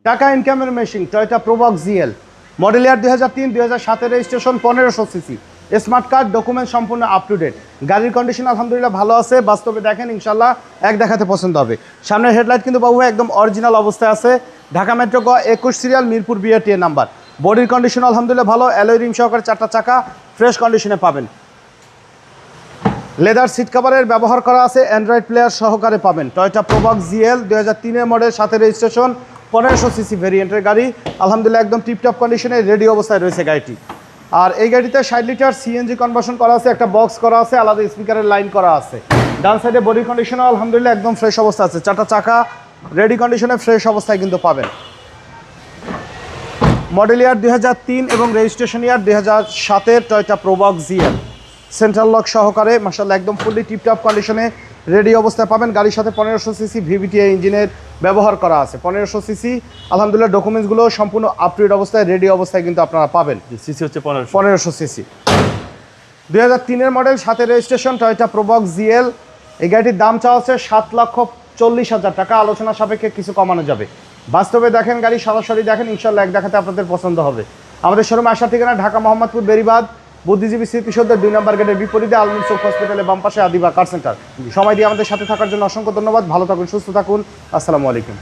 টাকা ইনকামের machine Toyota Probox GL model ইয়ার 2003 2007 registration 1500 CC smart card document সম্পূর্ণ up to date. গাড়ির condition আলহামদুলিল্লাহ ভালো আছে, বাস্তবে দেখেন ইনশাল্লাহ এক দেখাতে পছন্দ হবে। সামনের হেডলাইট কিন্তু বাবু একদম অরিজিনাল অবস্থায় আছে। ঢাকা মেট্রো গ 21 সিরিয়াল মিরপুর বিআরটি এর নাম্বার। বডির কন্ডিশন আলহামদুলিল্লাহ ভালো, অ্যালয় রিম সহকারে 4টা চাকা ফ্রেশ কন্ডিশনে পাবেন। লেদার সিট কভারের ব্যবহার করা আছে, অ্যান্ড্রয়েড প্লেয়ার সহকারে পাবেন। টয়োটা প্রোবক্স জিএল 2003 এর মডেল, সাথে রেজিস্ট্রেশন, 1500 সিসি ভেরিয়েন্টের গাড়ি। আলহামদুলিল্লাহ একদম টিপটপ কন্ডিশনে রেডি অবস্থায় রয়েছে গাড়িটি। আর এই গাড়িতে 60 লিটার সিএনজি কনভার্সন করা আছে, একটা বক্স করা আছে, আলাদা স্পিকারের লাইন করা আছে। ডান সাইডে বডি কন্ডিশনও আলহামদুলিল্লাহ একদম ফ্রেশ অবস্থা আছে, 4টা চাকা রেডি কন্ডিশনে ফ্রেশ অবস্থায় কিন্তু পাবেন। মডেল ইয়ার 2003 এবং রেজিস্ট্রেশন ইয়ার 2007 Toyota Probox GL central lock সহকারে মাশাআল্লাহ একদম ফুললি টিপটপ কন্ডিশনে রেডি অবস্থায় পাবেন। গাড়ির সাথে 1500 সিসি ভিভিটিআই ইঞ্জিনের ব্যবহার করা আছে। 1500 সিসি আলহামদুলিল্লাহ ডকুমেন্টসগুলো সম্পূর্ণ আপ টু ডেট অবস্থায় রেডি অবস্থায় কিন্তু আপনারা পাবেন। সিসি হচ্ছে 1500 সিসি 2003 এর মডেল, সাথে রেজিস্ট্রেশন, টয়োটা প্রোবক্স জিএল। এই গাড়িটির দাম চাওয়া হচ্ছে 7,40,000 টাকা, আলোচনা সাপেক্ষে কিছু কমানো যাবে। বাস্তবে দেখেন গাড়ি, সরাসরি দেখেন ইনশাল্লাহ এক দেখাতে আপনাদের পছন্দ হবে। আমাদের শোরুমে আসার ঠিকানা ঢাকা মোহাম্মদপুর বেরিবাদ বুদ্ধিজীবী স্মৃতিসৌধের 2 নম্বর গেটের বিপরীতে আলমিন চোখ হসপিটালের বাম পাশে আদিবা কার সেন্টার। সময় দিয়ে আমাদের সাথে থাকার জন্য অসংখ্য ধন্যবাদ। ভালো থাকুন, সুস্থ থাকুন। আসসালামু আলাইকুম।